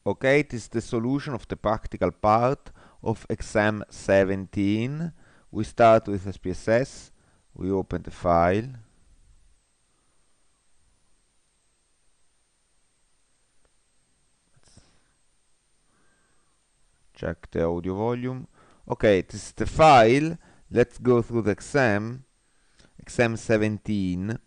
Okay, it is the solution of the practical part of exam 17. We start with SPSS. We open the file. Check the audio volume. Okay, this is the file. Let's go through the exam 17.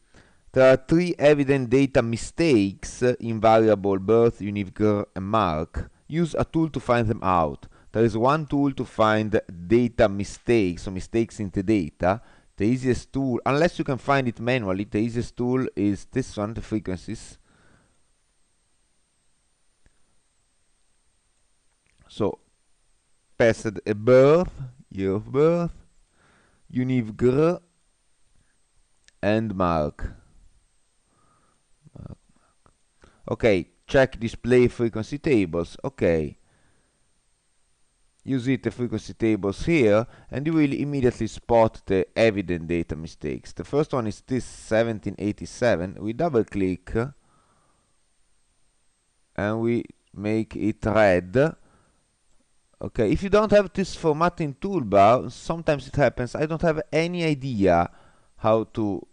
There are 3 evident data mistakes in variable birth, unif, gr, and mark. Use a tool to find them out. There is one tool to find data mistakes, so mistakes in the data. The easiest tool, unless you can find it manually, the easiest tool is this one, the frequencies. So, passed a birth, year of birth, unif, gr, and mark. Okay, check display frequency tables. Okay. Use the frequency tables here, and you will immediately spot the evident data mistakes. The first one is this 1787. We double click and we make it red. Okay, if you don't have this formatting toolbar, sometimes it happens. I don't have any idea how to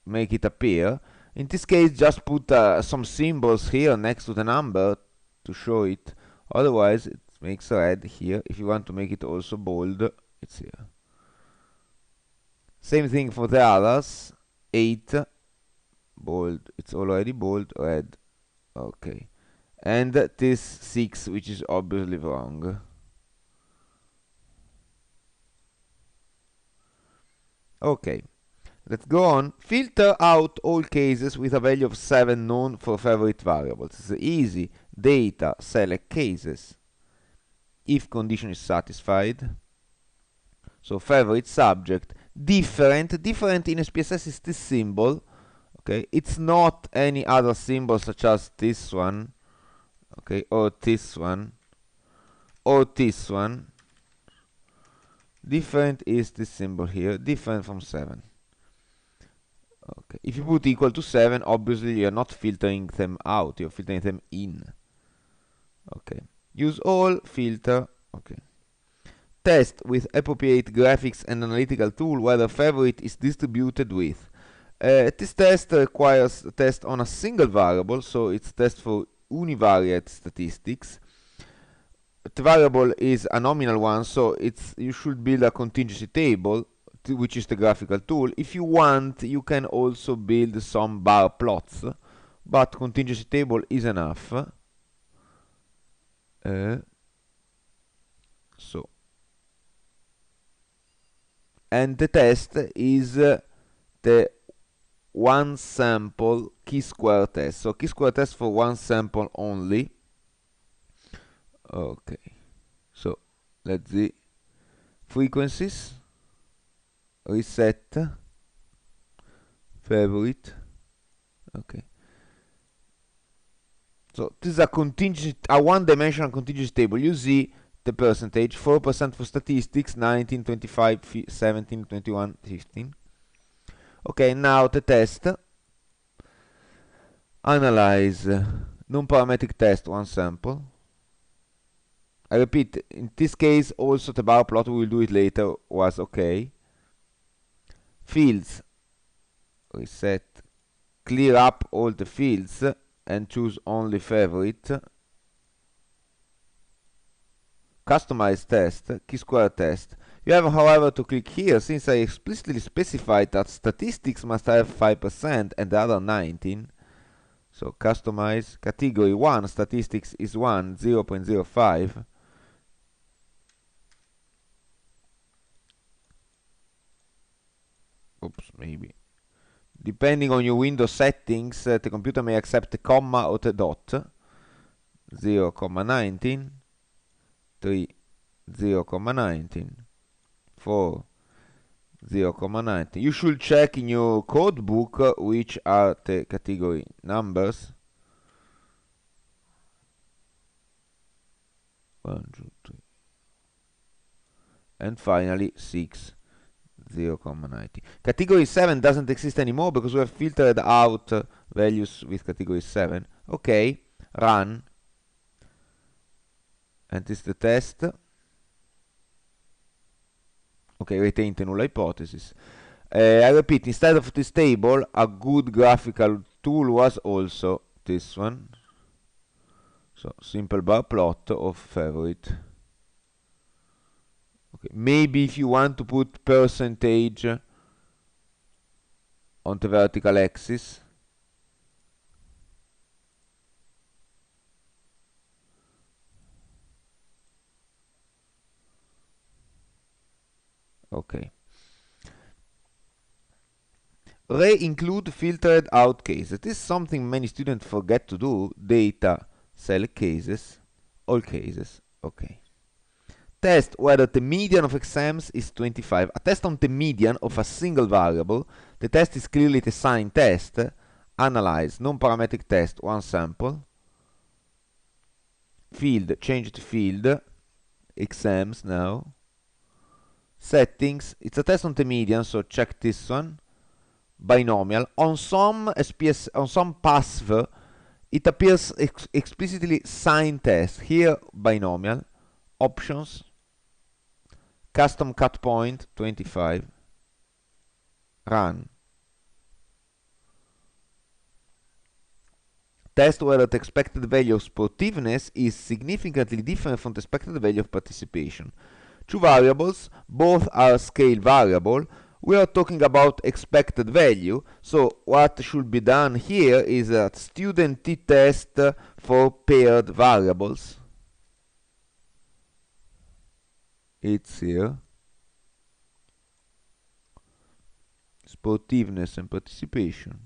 make it appear. In this case, just put some symbols here next to the number to show it. Otherwise, it makes red here. If you want to make it also bold, it's here. Same thing for the others. 8, bold, it's already bold, red. Okay. And this 6, which is obviously wrong. Okay. Let's go on. Filter out all cases with a value of 7 known for favorite variables. It's easy. Data, select cases. If condition is satisfied. So favorite subject. Different in SPSS is this symbol. Okay, it's not any other symbol such as this one. Okay, or this one. Or this one. Different is this symbol here. Different from 7. Okay. If you put equal to 7, obviously you're not filtering them out, you're filtering them in. Okay. Use all, filter. Okay. Test with appropriate graphics and analytical tool whether favorite is distributed with. This test requires a test on a single variable, so it's test for univariate statistics. The variable is a nominal one, so you should build a contingency table, which is the graphical tool. If you want, you can also build some bar plots, but contingency table is enough. So, and the test is the one sample chi-square test. So chi-square test for one sample only. Okay, so let's see. Frequencies. Reset, favorite. Okay. So this is a one-dimensional contingency table. You see the percentage: 4% for statistics, 19, 25, 17, 21, 15. Okay, now the test. Analyze non-parametric test, one sample. I repeat, in this case also the bar plot, we will do it later, was okay. Fields, reset, clear up all the fields and choose only favorite. Customize test, chi-square test. You have, however, to click here, since I explicitly specified that statistics must have 5% and the other 19. So customize, category 1, statistics is 1, 0.05. Oops, maybe. Depending on your Windows settings, the computer may accept a comma or the dot. 0,19, 3, 0,19, 4, 0,19. You should check in your code book which are the category numbers. 1, 2, 3. And finally 6. 0,90. Category 7 doesn't exist anymore because we have filtered out values with category 7. Okay, run. and this is the test. Okay, retain the null hypothesis. I repeat, instead of this table, a good graphical tool was also this one. So, simple bar plot of favorite. Okay, maybe if you want to put percentage on the vertical axis. Okay. Re-include filtered out cases. This is something many students forget to do. Data, select cases, all cases. Okay. Test whether the median of exams is 25. A test on the median of a single variable. The test is clearly the sign test. Analyze, non-parametric test, one sample. Field, change to field. Exams now. Settings, it's a test on the median, so check this one. Binomial. On some SPSS, on some PASV, it appears explicitly sign test. Here, binomial. Options. Custom cut point, 25. Run. Test whether the expected value of sportiveness is significantly different from the expected value of participation. Two variables, both are scale variable. We are talking about expected value, so what should be done here is a student t-test for paired variables. It's here. Sportiveness and participation.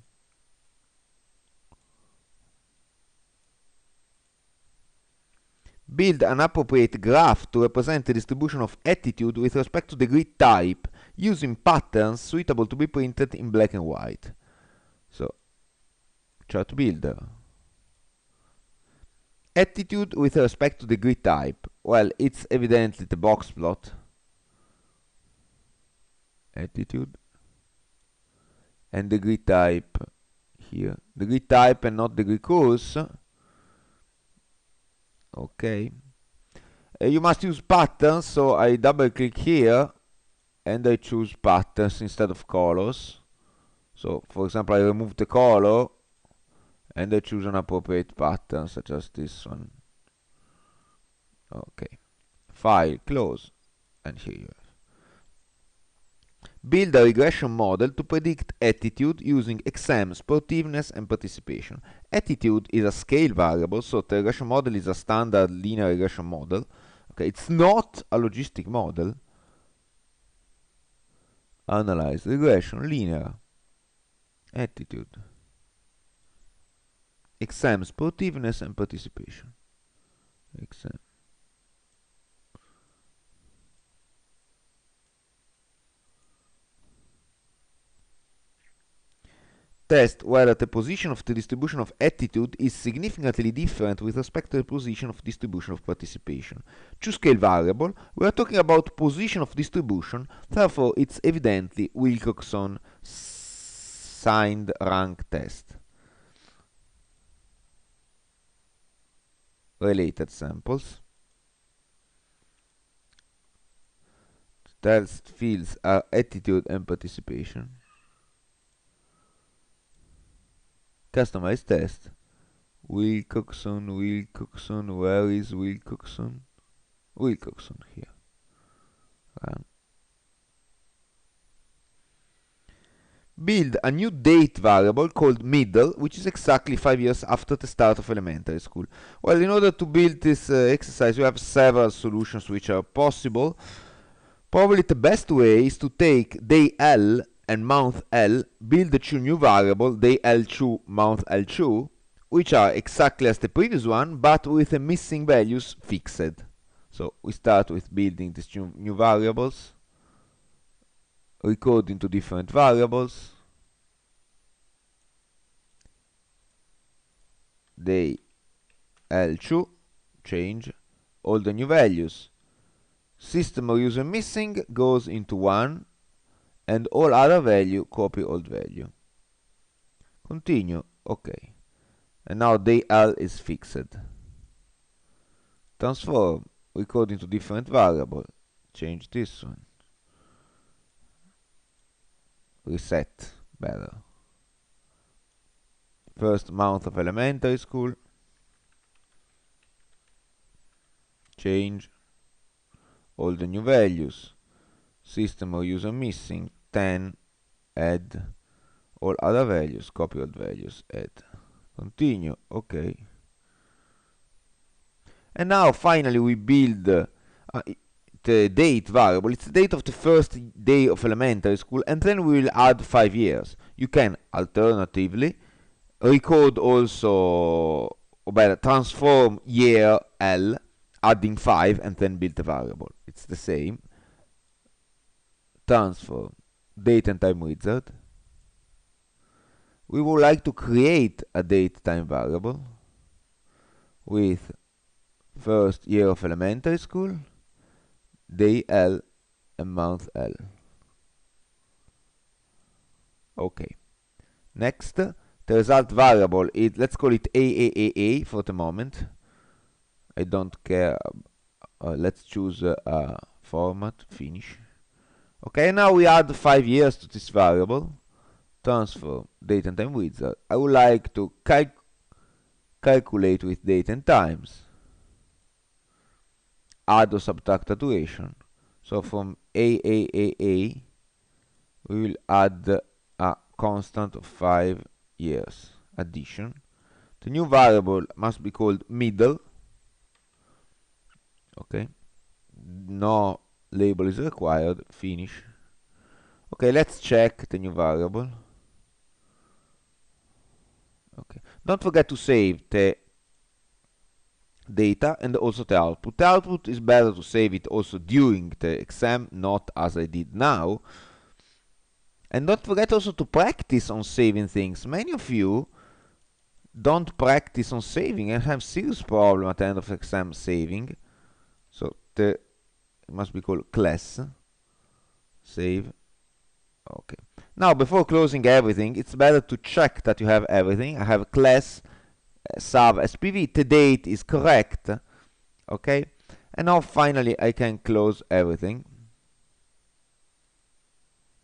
Build an appropriate graph to represent the distribution of attitude with respect to the grid type, using patterns suitable to be printed in black and white. So, chart builder. Attitude with respect to the grid type. Well, it's evidently the box plot. Attitude. And the grid type here. The grid type and not the grid course. Okay. You must use patterns, so I double click here and I choose patterns instead of colors. So, for example, I remove the color and I choose an appropriate pattern, such as this one. Okay. File, close, and here you have. Build a regression model to predict attitude using exam, sportiveness, and participation. Attitude is a scale variable, so the regression model is a standard linear regression model. Okay, it's not a logistic model. Analyze, regression, linear, attitude, exam, sportiveness, and participation. Exam. Test whether the position of the distribution of attitude is significantly different with respect to the position of distribution of participation. Choose scale variable. We are talking about position of distribution, therefore it's evidently Wilcoxon signed rank test. Related samples. Test fields are attitude and participation. Customize test. Wilcoxon, where is Wilcoxon? Wilcoxon, here. Run. Build a new date variable called middle, which is exactly 5 years after the start of elementary school. Well, in order to build this exercise, you have several solutions which are possible. Probably the best way is to take day L and month L, build the two new variable, day L2, month L2, which are exactly as the previous one, but with the missing values fixed. So we start with building these two new variables, recode into different variables, day L2, change all the new values. System or user missing goes into 1, and all other value copy old value. Continue, okay. And now day L is fixed. Transform, record into different variable. Change this one. Reset, better. First month of elementary school. Change all the new values. System or user missing, 10, add all other values, copy old values, add. Continue, okay. And now finally we build the date variable. It's the date of the first day of elementary school, and then we will add 5 years. You can alternatively record also, or better, transform year L, adding 5, and then build the variable. It's the same. Transform date and time wizard. We would like to create a date time variable with first year of elementary school, day L, and month L. Okay. Next, the result variable, let's call it AAAA for the moment. I don't care. Let's choose format, finish. Okay, now we add 5 years to this variable. Transform date and time wizard. I would like to calculate with date and times. Add or subtract a duration. So from AAAA, we will add a constant of 5 years. Addition. The new variable must be called middle. Okay. No label is required. Finish. Okay, let's check the new variable. Okay. Don't forget to save the data and also the output. The output is better to save it also during the exam, not as I did now. And don't forget also to practice on saving things. Many of you don't practice on saving and have serious problem at the end of the exam saving. So it must be called class save. Okay. Now before closing everything, it's better to check that you have everything. I have class sub SPV. The date is correct. Okay. And now finally I can close everything.